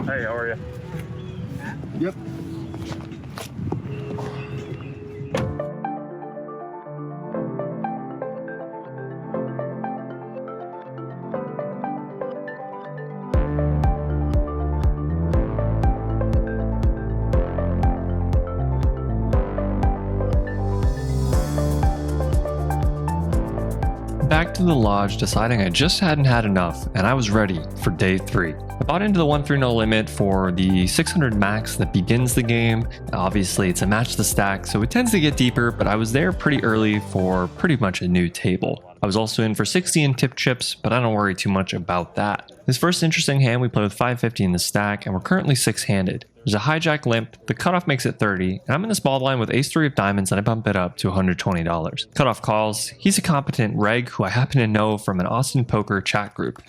Hey, how are you? Yep. Back to the lodge, deciding I just hadn't had enough, and I was ready for day 3. I bought into the 130 limit for the 600 max that begins the game. Obviously, it's a match the stack, so it tends to get deeper, but I was there pretty early for pretty much a new table. I was also in for 60 in tip chips, but I don't worry too much about that. This first interesting hand, we play with 550 in the stack, and we're currently 6-handed. There's a hijack limp, the cutoff makes it 30, and I'm in the small blind with ace-3 of diamonds, and I bump it up to $120. Cutoff calls. He's a competent reg who I happen to know from an Austin Poker chat group,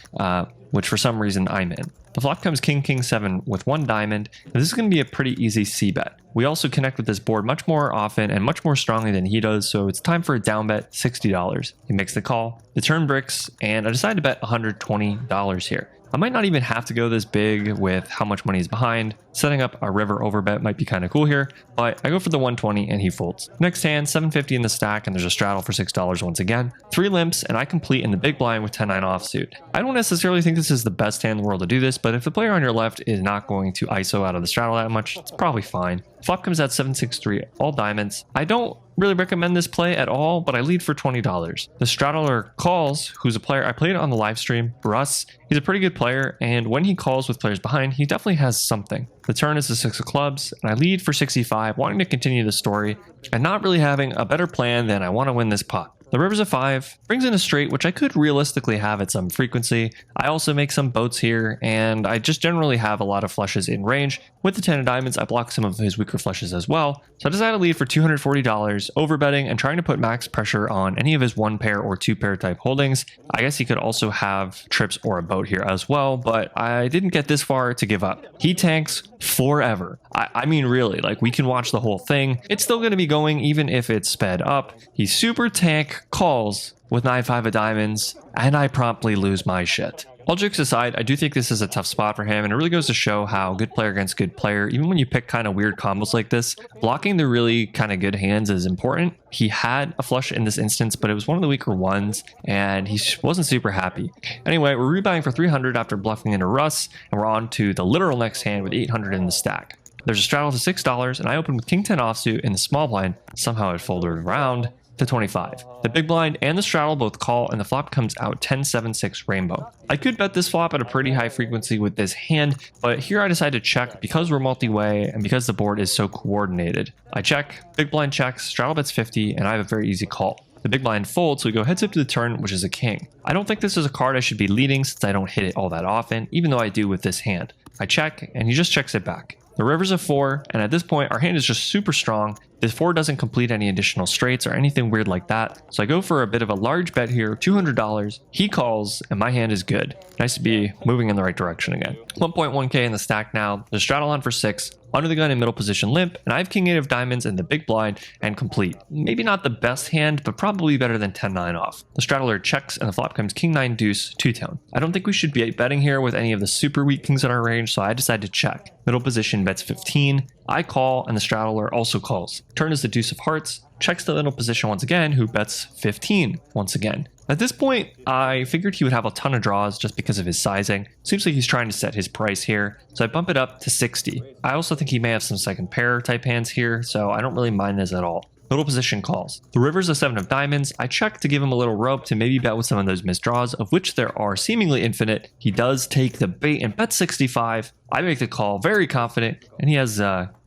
which for some reason I'm in. The flop comes king, king, 7 with 1 diamond, and this is going to be a pretty easy c-bet. We also connect with this board much more often and much more strongly than he does, so it's time for a down bet, $60. He makes the call, the turn bricks, and I decide to bet $120 here. I might not even have to go this big with how much money is behind. Setting up a river overbet might be kind of cool here, but I go for the 120 and he folds. Next hand, 750 in the stack, and there's a straddle for $6 once again. 3 limps, and I complete in the big blind with 10-9 offsuit. I don't necessarily think this is the best hand in the world to do this, but if the player on your left is not going to ISO out of the straddle that much, it's probably fine. Flop comes out 7-6-3, all diamonds. I don't really recommend this play at all, but I lead for $20. The straddler calls, who's a player I played on the live stream, Russ. He's a pretty good player, and when he calls with players behind, he definitely has something. The turn is the 6 of clubs, and I lead for 65, wanting to continue the story, and not really having a better plan than I want to win this pot. The river's a 5, brings in a straight, which I could realistically have at some frequency. I also make some boats here, and I just generally have a lot of flushes in range. With the 10 of diamonds, I block some of his weaker flushes as well. So I decided to lead for $240, overbetting and trying to put max pressure on any of his 1 pair or 2 pair type holdings. I guess he could also have trips or a boat here as well, but I didn't get this far to give up. He tanks forever. I mean, really, like, we can watch the whole thing. It's still going to be going even if it's sped up. He super tank calls with 9-5 of diamonds, and I promptly lose my shit. All jokes aside, I do think this is a tough spot for him, and it really goes to show how good player against good player, even when you pick kind of weird combos like this, blocking the really kind of good hands is important. He had a flush in this instance, but it was one of the weaker ones, and he wasn't super happy. Anyway, we're rebuying for 300 after bluffing into Russ, and we're on to the literal next hand with 800 in the stack. There's a straddle to $6, and I open with king 10 offsuit in the small blind. Somehow it folded around to 25. The big blind and the straddle both call, and the flop comes out 10-7-6 rainbow. I could bet this flop at a pretty high frequency with this hand, but here I decide to check because we're multi-way and because the board is so coordinated. I check, big blind checks, straddle bets 50, and I have a very easy call. The big blind folds, so we go heads up to the turn, which is a king. I don't think this is a card I should be leading since I don't hit it all that often, even though I do with this hand. I check, and he just checks it back. The river's a 4, and at this point, our hand is just super strong. This 4 doesn't complete any additional straights or anything weird like that, so I go for a bit of a large bet here, $200. He calls, and my hand is good. Nice to be moving in the right direction again. 1.1k in the stack now. The straddle on for 6. Under the gun in middle position limp, and I have king 8 of diamonds in the big blind and complete. Maybe not the best hand, but probably better than 10-9 off. The straddler checks, and the flop comes king 9 deuce, 2-tone. I don't think we should be betting here with any of the super weak kings in our range, so I decide to check. Middle position bets 15. I call, and the straddler also calls. Turn is the deuce of hearts. Checks the middle position once again, who bets 15 once again. At this point, I figured he would have a ton of draws just because of his sizing. Seems like he's trying to set his price here, so I bump it up to 60. I also think he may have some second pair type hands here, so I don't really mind this at all. Middle position calls. The river's a 7 of diamonds. I check to give him a little rope to maybe bet with some of those missed draws, of which there are seemingly infinite. He does take the bait and bet 65. I make the call, very confident, and he has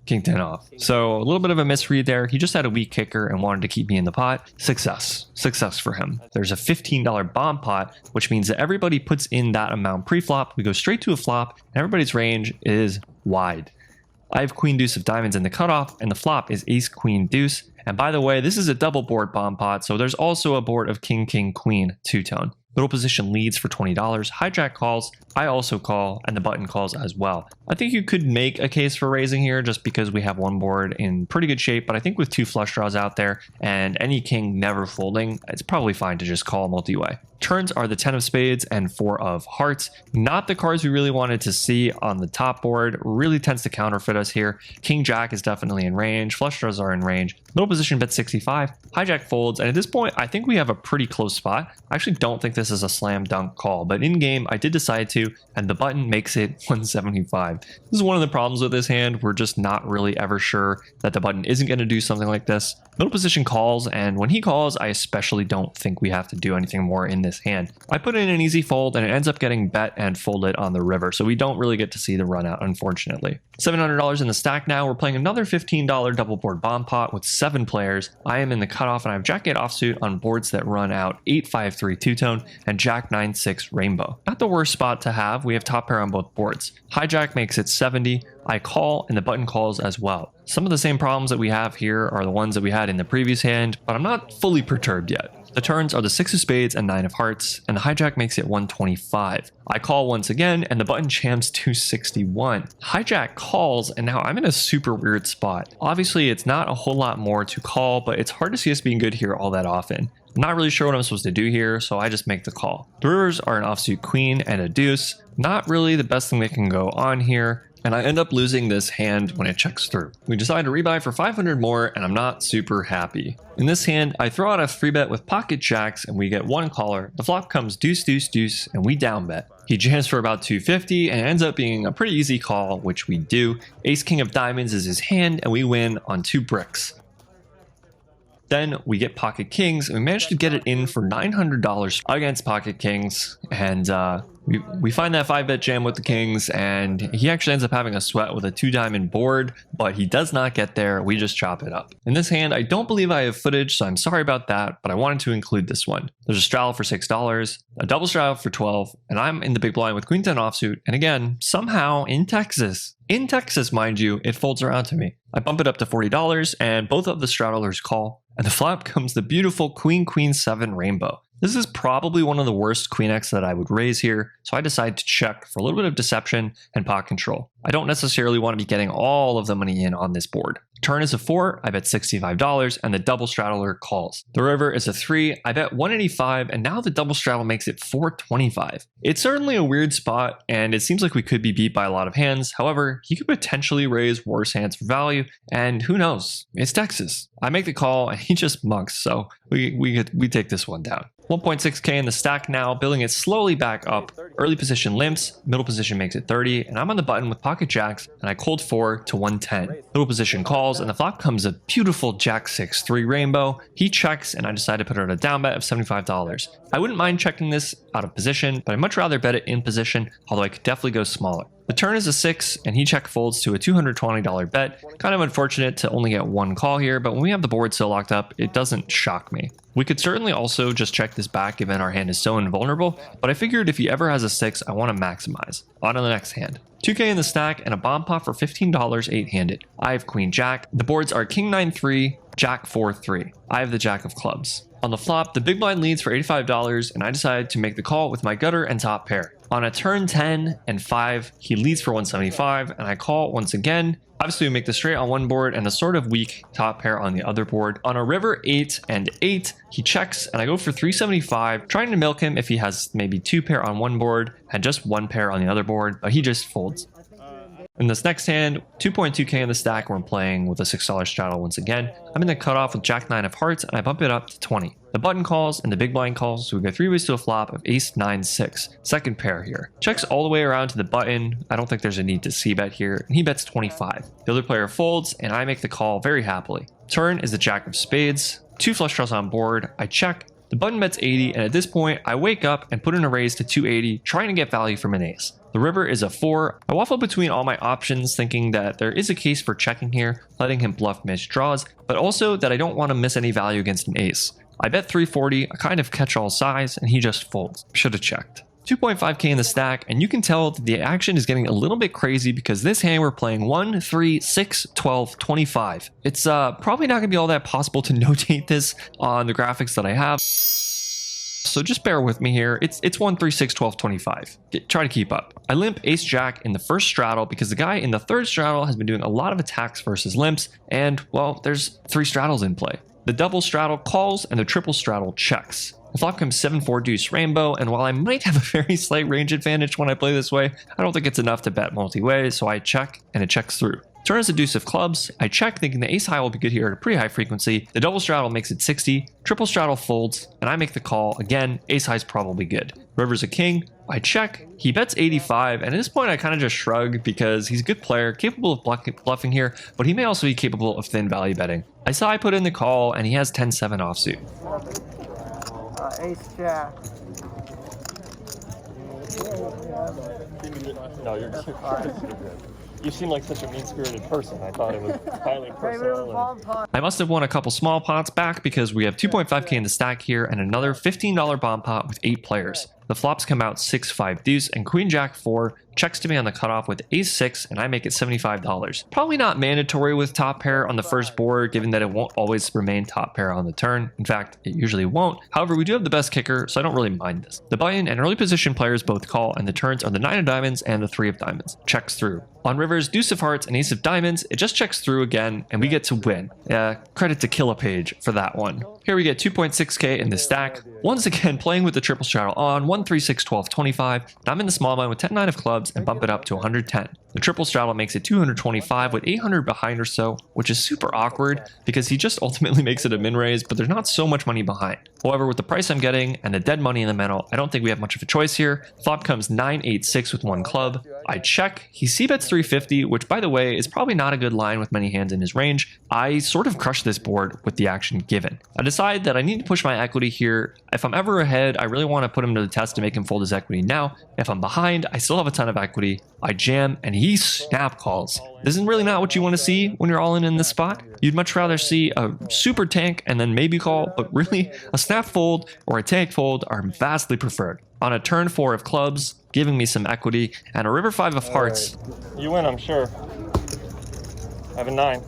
king 10 off. So a little bit of a misread there. He just had a weak kicker and wanted to keep me in the pot. Success for him. There's a $15 bomb pot, which means that everybody puts in that amount pre-flop. We go straight to a flop, and everybody's range is wide. I have queen deuce of diamonds in the cutoff, and the flop is ace queen deuce. And by the way, this is a double board bomb pot, so there's also a board of king king queen 2-tone. Middle position leads for $20. Hijack calls. I also call, and the button calls as well. I think you could make a case for raising here just because we have one board in pretty good shape, but I think with 2 flush draws out there and any king never folding, it's probably fine to just call multi-way. Turns are the 10 of spades and 4 of hearts. Not the cards we really wanted to see on the top board. Really tends to counterfeit us here. King Jack is definitely in range. Flush draws are in range. Middle position bet 65. Hijack folds, and at this point I think we have a pretty close spot. I actually don't think this is a slam dunk call, but in game I did decide to, and the button makes it 175. This is one of the problems with this hand. We're just not really ever sure that the button isn't going to do something like this. Middle position calls, and when he calls, I especially don't think we have to do anything more in this hand. I put in an easy fold, and it ends up getting bet and folded on the river, so we don't really get to see the run out, unfortunately. $700 in the stack now. We're playing another $15 double board bomb pot with 7 players. I am in the cutoff, and I have Jack 8 offsuit on boards that run out 8-5-3 two-tone and Jack 9-6 rainbow. Not the worst spot to have. We have top pair on both boards. Hijack makes it 70. I call, and the button calls as well. Some of the same problems that we have here are the ones that we had in the previous hand, but I'm not fully perturbed yet. The turns are the 6 of spades and 9 of hearts, and the hijack makes it 125. I call once again, and the button jams 261. Hijack calls, and now I'm in a super weird spot. Obviously, it's not a whole lot more to call, but it's hard to see us being good here all that often. I'm not really sure what I'm supposed to do here, so I just make the call. The rivers are an offsuit queen and a deuce. Not really the best thing that can go on here, and I end up losing this hand when it checks through. We decide to rebuy for 500 more, and I'm not super happy. In this hand, I throw out a 3-bet with pocket jacks, and we get 1 caller. The flop comes deuce, deuce, deuce, and we down bet. He jams for about 250, and it ends up being a pretty easy call, which we do. Ace king of diamonds is his hand, and we win on 2 bricks. Then we get pocket kings, and we managed to get it in for $900 against pocket kings, and we find that 5-bet jam with the kings, and he actually ends up having a sweat with a 2-diamond board, but he does not get there. We just chop it up. In this hand, I don't believe I have footage, so I'm sorry about that, but I wanted to include this one. There's a straddle for $6, a double straddle for 12, and I'm in the big blind with queen 10 offsuit, and again, somehow in Texas, mind you, it folds around to me. I bump it up to $40, and both of the straddlers call, and the flop comes the beautiful queen, queen 7 rainbow. This is probably one of the worst queen X that I would raise here, so I decide to check for a little bit of deception and pot control. I don't necessarily want to be getting all of the money in on this board. Turn is a 4, I bet $65, and the double straddler calls. The river is a 3, I bet 185, and now the double straddle makes it 425. It's certainly a weird spot, and it seems like we could be beat by a lot of hands. However, he could potentially raise worse hands for value, and who knows? It's Texas. I make the call, and he just mugs, so we take this one down. 1.6k in the stack now, building it slowly back up. Early position limps, middle position makes it 30, and I'm on the button with pocket jacks, and I cold 4 to 110. Middle position calls, and the flop comes a beautiful Jack 6-3 rainbow. He checks, and I decide to put it on a down bet of $75. I wouldn't mind checking this out of position, but I'd much rather bet it in position, although I could definitely go smaller. The turn is a 6, and he check folds to a $220 bet. Kind of unfortunate to only get 1 call here, but when we have the board so locked up, it doesn't shock me. We could certainly also just check this back given our hand is so invulnerable, but I figured if he ever has a 6, I want to maximize. On to the next hand. 2k in the stack and a bomb pot for $15 8-handed. I have queen jack. The boards are king 9-3, jack 4-3. I have the jack of clubs. On the flop, the big blind leads for $85, and I decide to make the call with my gutter and top pair. On a turn 10 and 5, he leads for 175, and I call once again. Obviously, we make the straight on one board and a sort of weak top pair on the other board. On a river 8 and 8, he checks, and I go for 375, trying to milk him if he has maybe 2 pair on one board and just 1 pair on the other board, but he just folds. In this next hand, 2.2k in the stack, we're playing with a $6 straddle once again. I'm in the cutoff with jack 9 of hearts, and I bump it up to 20. The button calls and the big blind calls, so we go 3 ways to a flop of ace 9-6. Second pair here. Checks all the way around to the button. I don't think there's a need to c-bet here, and he bets 25. The other player folds, and I make the call very happily. Turn is the jack of spades. 2 flush draws on board. I check. The button bets 80, and at this point, I wake up and put in a raise to 280, trying to get value from an ace. The river is a 4. I waffle between all my options, thinking that there is a case for checking here, letting him bluff miss draws, but also that I don't want to miss any value against an ace. I bet 340, a kind of catch-all size, and he just folds. Should have checked. 2.5k in the stack, and you can tell that the action is getting a little bit crazy because this hand we're playing 1, 3, 6, 12, 25. It's probably not going to be all that possible to notate this on the graphics that I have. So just bear with me here. It's 1, 3, 6, 12, 25. Try to keep up. I limp ace jack in the first straddle because the guy in the third straddle has been doing a lot of attacks versus limps, and well, there's 3 straddles in play. The double straddle calls and the triple straddle checks. The flop comes 7-4 deuce rainbow, and while I might have a very slight range advantage when I play this way, I don't think it's enough to bet multi-way, so I check, and it checks through. Turn is a deuce of clubs. I check thinking the ace high will be good here at a pretty high frequency. The double straddle makes it 60, triple straddle folds, and I make the call. Again, ace high is probably good. River's a king. I check. He bets 85, and at this point I kind of just shrug because he's a good player, capable of bluffing here, but he may also be capable of thin value betting. I saw I put in the call, and he has 10-7 offsuit. Ace jack. No, you're good. You seem like such a mean-spirited person. I thought it was highly personal. I must have won a couple small pots back because we have 2.5k in the stack here and another $15 bomb pot with 8 players. The flops come out 6-5 deuce and queen jack 4 checks to me on the cutoff with ace 6 and I make it $75. Probably not mandatory with top pair on the first board given that it won't always remain top pair on the turn. In fact, it usually won't. However, we do have the best kicker, so I don't really mind this. The button and early position players both call and the turns are the 9 of diamonds and the 3 of diamonds. Checks through. On rivers, deuce of hearts and ace of diamonds, it just checks through again and we get to win. Credit to Killapage for that one. Here we get 2.6k in the stack. Once again, playing with the triple straddle on 1, 3, 6, 12, 25. And I'm in the small blind with 10-9 of clubs and bump it up to 110. The triple straddle makes it 225 with 800 behind or so, which is super awkward because he just ultimately makes it a min raise, but there's not so much money behind. However, with the price I'm getting and the dead money in the middle, I don't think we have much of a choice here. Flop comes 9-8-6 with 1 club. I check. He c-bets 350, which by the way is probably not a good line with many hands in his range. I sort of crush this board with the action given. I decide that I need to push my equity here. If I'm ever ahead, I really want to put him to the test to make him fold his equity now. If I'm behind, I still have a ton of equity. I jam and he snap calls. This is really not what you want to see when you're all in this spot. You'd much rather see a super tank and then maybe call, but really a snap fold or a tank fold are vastly preferred. On a turn 4 of clubs, giving me some equity, and a river 5 of hearts. You win, I'm sure. I have a 9.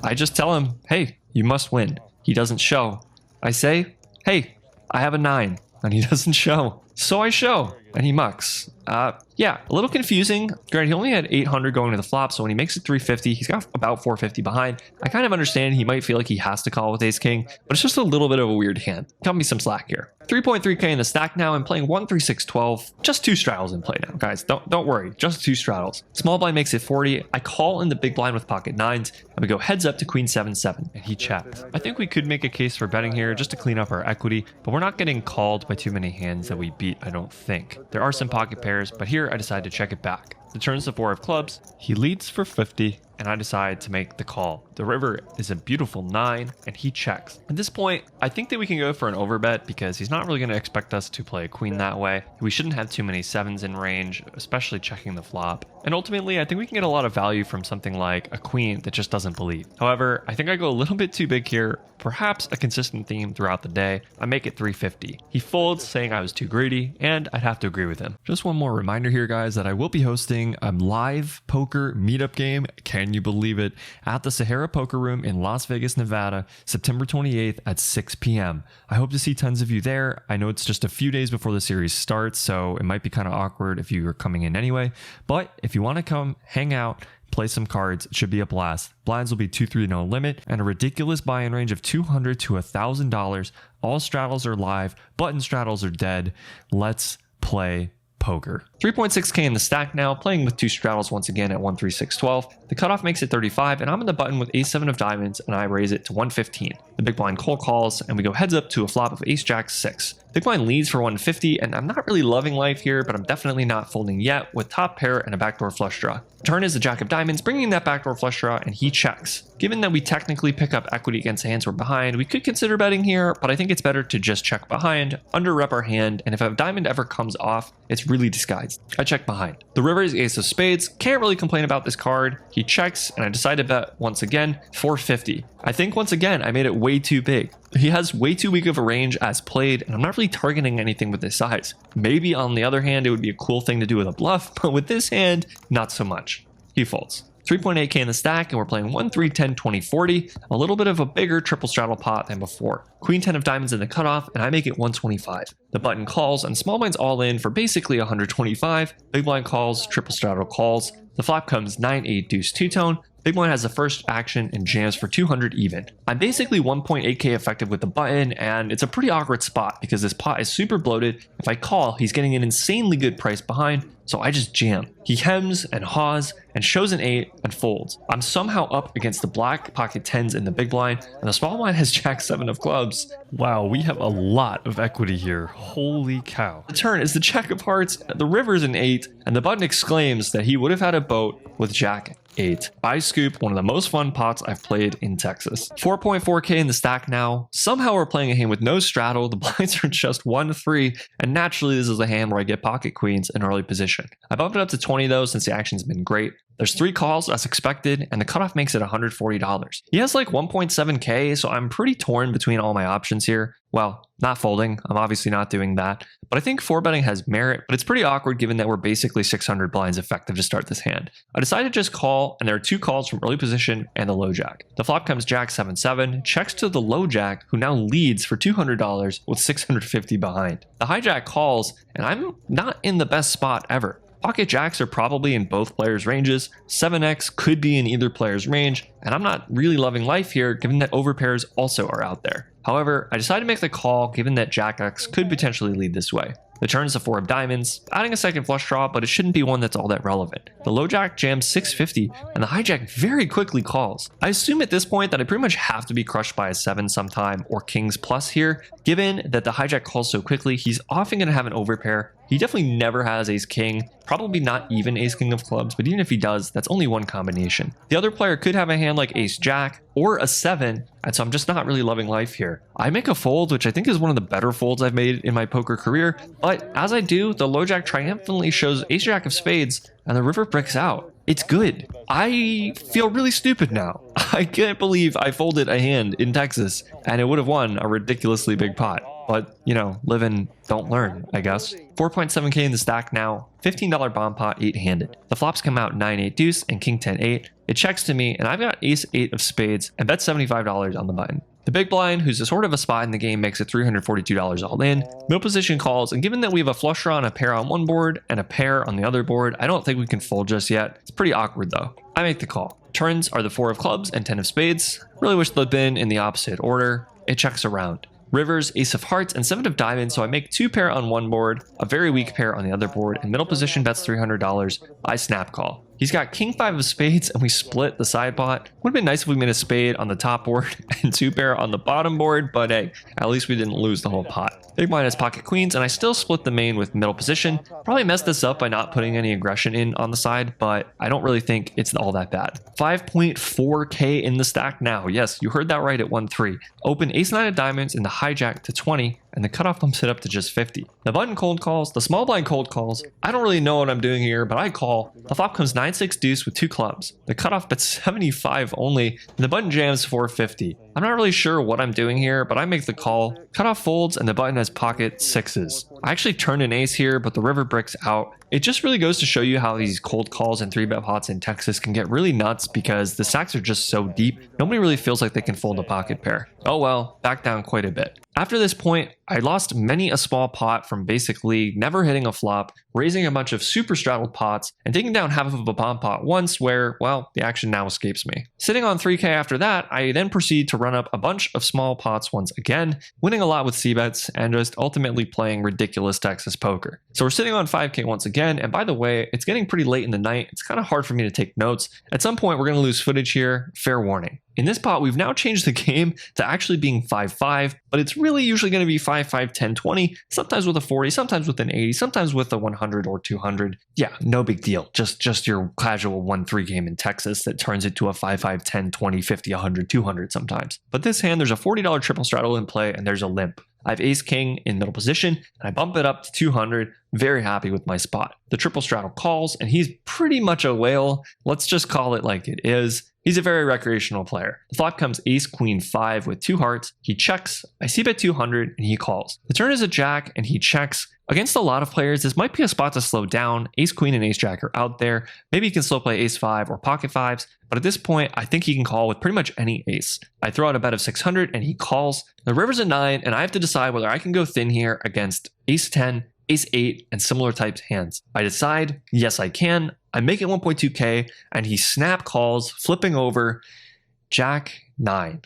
I just tell him, hey, you must win. He doesn't show. I say, hey, I have a 9, and he doesn't show. So I show, and he mucks. Yeah, a little confusing. Granted, he only had 800 going to the flop, so when he makes it 350, he's got about 450 behind. I kind of understand he might feel like he has to call with ace king, but it's just a little bit of a weird hand. Cut me some slack here. 3.3k in the stack now. I'm playing 1, 3, 6, 12. Just 2 straddles in play now, guys. Don't worry, just 2 straddles. Small blind makes it 40. I call in the big blind with pocket 9s, and we go heads up to queen 7-7, and he checks. I think we could make a case for betting here just to clean up our equity, but we're not getting called by too many hands that we beat, I don't think. There are some pocket pairs, but here I decide to check it back. The turn's the 4 of clubs. He leads for 50, and I decide to make the call. The river is a beautiful 9, and he checks. At this point, I think that we can go for an overbet because he's not really going to expect us to play a queen that way. We shouldn't have too many 7s in range, especially checking the flop. And ultimately, I think we can get a lot of value from something like a queen that just doesn't believe. However, I think I go a little bit too big here, perhaps a consistent theme throughout the day. I make it 350. He folds, saying I was too greedy, and I'd have to agree with him. Just one more reminder here, guys, that I will be hosting a live poker meetup game. Can you believe it? At the Sahara Poker Room in Las Vegas, Nevada, September 28th at 6 p.m. I hope to see tons of you there. I know it's just a few days before the series starts, so it might be kind of awkward if you are coming in anyway. But if you want to come, hang out, play some cards, it should be a blast. Blinds will be 2-3 no limit and a ridiculous buy-in range of $200 to $1,000. All straddles are live, button straddles are dead. Let's play poker. 3.6k in the stack now, playing with 2 straddles once again at 1, 3, 6, 12. The cutoff makes it 35, and I'm in the button with ace 7 of diamonds, and I raise it to 115. The big blind cold calls, and we go heads up to a flop of ace jack 6. Big blind leads for 150, and I'm not really loving life here, but I'm definitely not folding yet with top pair and a backdoor flush draw. Turn is the jack of diamonds, bringing that backdoor flush draw, and he checks. Given that we technically pick up equity against hands we're behind, we could consider betting here, but I think it's better to just check behind, under rep our hand, and if a diamond ever comes off, it's really disguised. I check behind. The river is ace of spades. Can't really complain about this card. He checks, and I decide to bet once again, 450. I think once again, I made it way too big. He has way too weak of a range as played, and I'm not really targeting anything with this size. Maybe on the other hand, it would be a cool thing to do with a bluff, but with this hand, not so much. He folds. 3.8k in the stack, and we're playing 1, 3, 10, 20, 40, a little bit of a bigger triple straddle pot than before. Queen 10 of diamonds in the cutoff, and I make it 125. The button calls, and small blind's all in for basically 125. Big blind calls, triple straddle calls. The flop comes 9, 8 deuce two-tone. Big blind has the first action and jams for 200 even. I'm basically 1.8k effective with the button, and it's a pretty awkward spot because this pot is super bloated. If I call, he's getting an insanely good price behind, so I just jam. He hems and haws and shows an 8 and folds. I'm somehow up against the black pocket 10s in the big blind, and the small blind has jack 7 of clubs. Wow, we have a lot of equity here. Holy cow. The turn is the jack of hearts, the river's an 8, and the button exclaims that he would have had a boat with jack 8. I scoop one of the most fun pots I've played in Texas. 4.4k in the stack now. Somehow we're playing a hand with no straddle, the blinds are just 1-3, and naturally this is a hand where I get pocket queens in early position. I bumped it up to 20 though since the action's been great. There's 3 calls as expected, and the cutoff makes it $140. He has like 1.7k, so I'm pretty torn between all my options here. Well, not folding, I'm obviously not doing that, but I think 4-betting has merit, but it's pretty awkward given that we're basically 600 blinds effective to start this hand. I decided to just call, and there are 2 calls from early position and the low jack. The flop comes jack 7-7, checks to the low jack, who now leads for $200 with 650 behind. The hijack calls, and I'm not in the best spot ever. Pocket jacks are probably in both players' ranges, 7x could be in either player's range, and I'm not really loving life here given that overpairs also are out there. However, I decided to make the call given that jack x could potentially lead this way. The turn is a 4 of diamonds, adding a second flush draw, but it shouldn't be one that's all that relevant. The low jack jams 650, and the hijack very quickly calls. I assume at this point that I pretty much have to be crushed by a 7 sometime or kings plus here. Given that the hijack calls so quickly, he's often going to have an overpair. He definitely never has ace king, probably not even ace king of clubs, but even if he does, that's only one combination. The other player could have a hand like ace jack or a 7, and so I'm just not really loving life here. I make a fold, which I think is one of the better folds I've made in my poker career, but as I do, the low jack triumphantly shows ace jack of spades, and the river bricks out. It's good. I feel really stupid now. I can't believe I folded a hand in Texas, and it would have won a ridiculously big pot. But, you know, live and don't learn, I guess. 4.7k in the stack now, $15 bomb pot, 8-handed. The flops come out 9-8 deuce and king 10-8. It checks to me, and I've got ace 8 of spades and bet $75 on the button. The big blind, who's a sort of a spot in the game, makes it $342 all in. Middle position calls, and given that we have a flush draw and a pair on one board and a pair on the other board, I don't think we can fold just yet. It's pretty awkward though. I make the call. Turns are the 4 of clubs and 10 of spades. Really wish they'd been in the opposite order. It checks around. Rivers, ace of hearts, and 7 of diamonds, so I make 2 pair on one board, a very weak pair on the other board, and middle position bets $300. I snap call. He's got king 5 of spades, and we split the side pot. Would have been nice if we made a spade on the top board and 2 pair on the bottom board, but hey, at least we didn't lose the whole pot. Big blind has pocket queens, and I still split the main with middle position. Probably messed this up by not putting any aggression in on the side, but I don't really think it's all that bad. 5.4k in the stack now. Yes, you heard that right at 1-3. Open ace 9 of diamonds and the hijack to 20, and the cutoff bumps it up to just 50. The button cold calls, the small blind cold calls. I don't really know what I'm doing here, but I call. The flop comes 9-6 deuce with 2 clubs. The cutoff bets 75 only, and the button jams 450. I'm not really sure what I'm doing here, but I make the call. Cutoff folds, and the button has pocket 6s. I actually turned an ace here, but the river bricks out. It just really goes to show you how these cold calls and 3-bet pots in Texas can get really nuts because the stacks are just so deep. Nobody really feels like they can fold a pocket pair. Oh well, back down quite a bit. After this point, I lost many a small pot from basically never hitting a flop, raising a bunch of super straddled pots, and taking down half of a bomb pot once where, well, the action now escapes me. Sitting on 3k after that, I then proceed to run up a bunch of small pots once again, winning a lot with c-bets and just ultimately playing ridiculous Texas poker. So we're sitting on 5k once again, and by the way, it's getting pretty late in the night. It's kind of hard for me to take notes. At some point, we're going to lose footage here. Fair warning. In this pot, we've now changed the game to actually being 5-5, but it's really usually going to be 5-5, 10, 20, sometimes with a 40, sometimes with an 80, sometimes with a 100 or 200. Yeah, no big deal. Just your casual 1-3 game in Texas that turns it to a 5-5, 10, 20, 50, 100, 200 sometimes. But this hand, there's a $40 triple straddle in play, and there's a limp. I have ace king in middle position, and I bump it up to 200. Very happy with my spot. The triple straddle calls, and he's pretty much a whale. Let's just call it like it is. He's a very recreational player. The flop comes ace queen 5 with 2 hearts. He checks. I c-bet 200, and he calls. The turn is a jack, and he checks. Against a lot of players, this might be a spot to slow down. Ace queen and ace jack are out there. Maybe he can still play ace 5 or pocket 5s, but at this point, I think he can call with pretty much any ace. I throw out a bet of 600, and he calls. The river's a 9, and I have to decide whether I can go thin here against ace 10, ace 8, and similar types hands. I decide, yes I can, I make it 1.2k, and he snap calls, flipping over jack 9.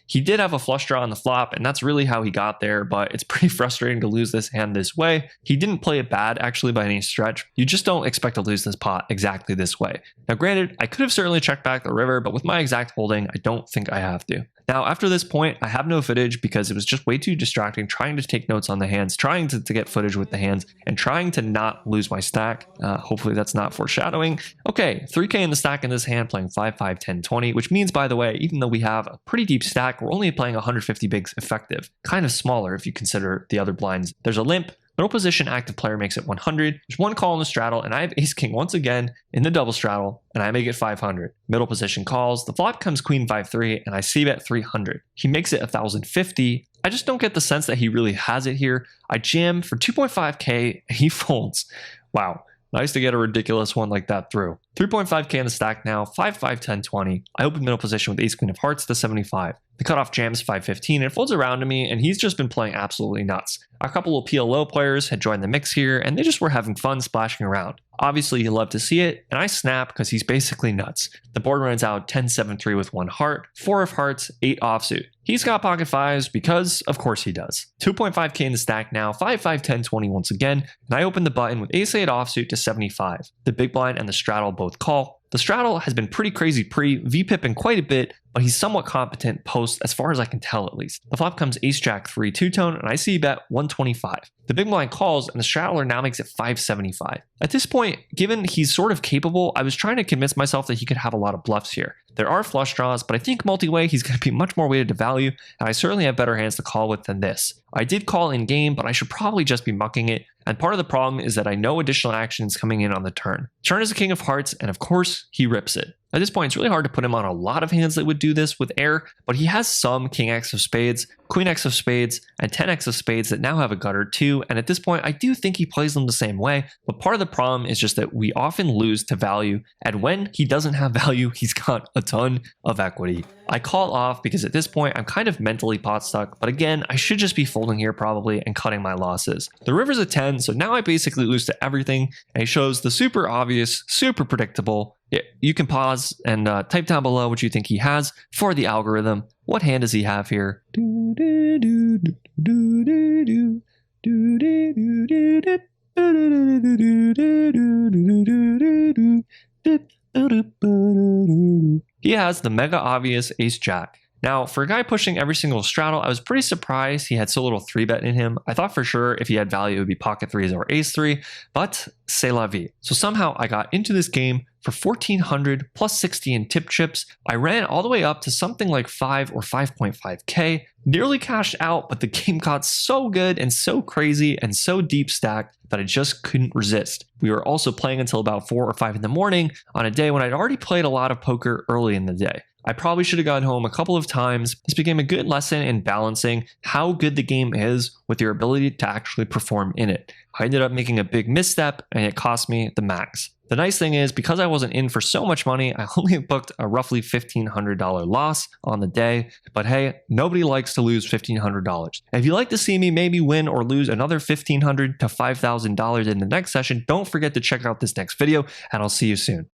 He did have a flush draw on the flop, and that's really how he got there, but it's pretty frustrating to lose this hand this way. He didn't play it bad, actually, by any stretch. You just don't expect to lose this pot exactly this way. Now, granted, I could have certainly checked back the river, but with my exact holding, I don't think I have to. Now, after this point, I have no footage because it was just way too distracting trying to take notes on the hands, trying to get footage with the hands, and trying to not lose my stack. Hopefully that's not foreshadowing. Okay, 3k in the stack in this hand, playing 5, 5, 10, 20, which means, by the way, even though we have a pretty deep stack, we're only playing 150 bigs effective. Kind of smaller if you consider the other blinds. There's a limp. Middle position active player makes it 100. There's one call in the straddle, and I have ace king once again in the double straddle, and I make it 500. Middle position calls. The flop comes queen 5-3, and I c-bet 300. He makes it 1050. I just don't get the sense that he really has it here. I jam for 2.5k, and he folds. Wow. Nice to get a ridiculous one like that through. 3.5k in the stack now, 5, 5, 10, 20. I open middle position with ace queen of hearts to 75. The cutoff jams 515 and folds around to me, and he's just been playing absolutely nuts. A couple of PLO players had joined the mix here, and they just were having fun splashing around. Obviously, he loved to see it, and I snap because he's basically nuts. The board runs out 10-7-3 with 1 heart, 4 of hearts, 8 offsuit. He's got pocket 5s because, of course, he does. 2.5k in the stack now, 5, 5, 10, 20 once again, and I open the button with ace 8 offsuit to 75. The big blind and the straddle both call. The straddle has been pretty crazy VPipping quite a bit, but he's somewhat competent post as far as I can tell at least. The flop comes ace jack 3 two-tone, and I see bet 125. The big blind calls, and the straddler now makes it 575. At this point, given he's sort of capable, I was trying to convince myself that he could have a lot of bluffs here. There are flush draws, but I think multi-way he's going to be much more weighted to value, and I certainly have better hands to call with than this. I did call in game, but I should probably just be mucking it, and part of the problem is that I know additional action is coming in on the turn. Turn is a king of hearts, and of course, he rips it. At this point, it's really hard to put him on a lot of hands that would do this with air, but he has some king x of spades, queen x of spades, and 10x of spades that now have a gutter too, and at this point, I do think he plays them the same way, but part of the problem is just that we often lose to value, and when he doesn't have value, he's got a ton of equity. I call off because at this point, I'm kind of mentally pot stuck, but again, I should just be folding here probably and cutting my losses. The river's a 10, so now I basically lose to everything, and he shows the super obvious, super predictable. You can pause and type down below what you think he has for the algorithm. What hand does he have here? He has the mega obvious ace jack. Now, for a guy pushing every single straddle, I was pretty surprised he had so little 3-bet in him. I thought for sure if he had value, it would be pocket 3s or ace 3, but c'est la vie. So somehow I got into this game for 1400 plus 60 in tip chips. I ran all the way up to something like 5 or 5.5k, nearly cashed out, but the game got so good and so crazy and so deep stacked that I just couldn't resist. We were also playing until about 4 or 5 in the morning on a day when I'd already played a lot of poker early in the day. I probably should have gone home a couple of times. This became a good lesson in balancing how good the game is with your ability to actually perform in it. I ended up making a big misstep and it cost me the max. The nice thing is, because I wasn't in for so much money, I only booked a roughly $1,500 loss on the day. But hey, nobody likes to lose $1,500. If you'd like to see me maybe win or lose another $1,500 to $5,000 in the next session, don't forget to check out this next video, and I'll see you soon.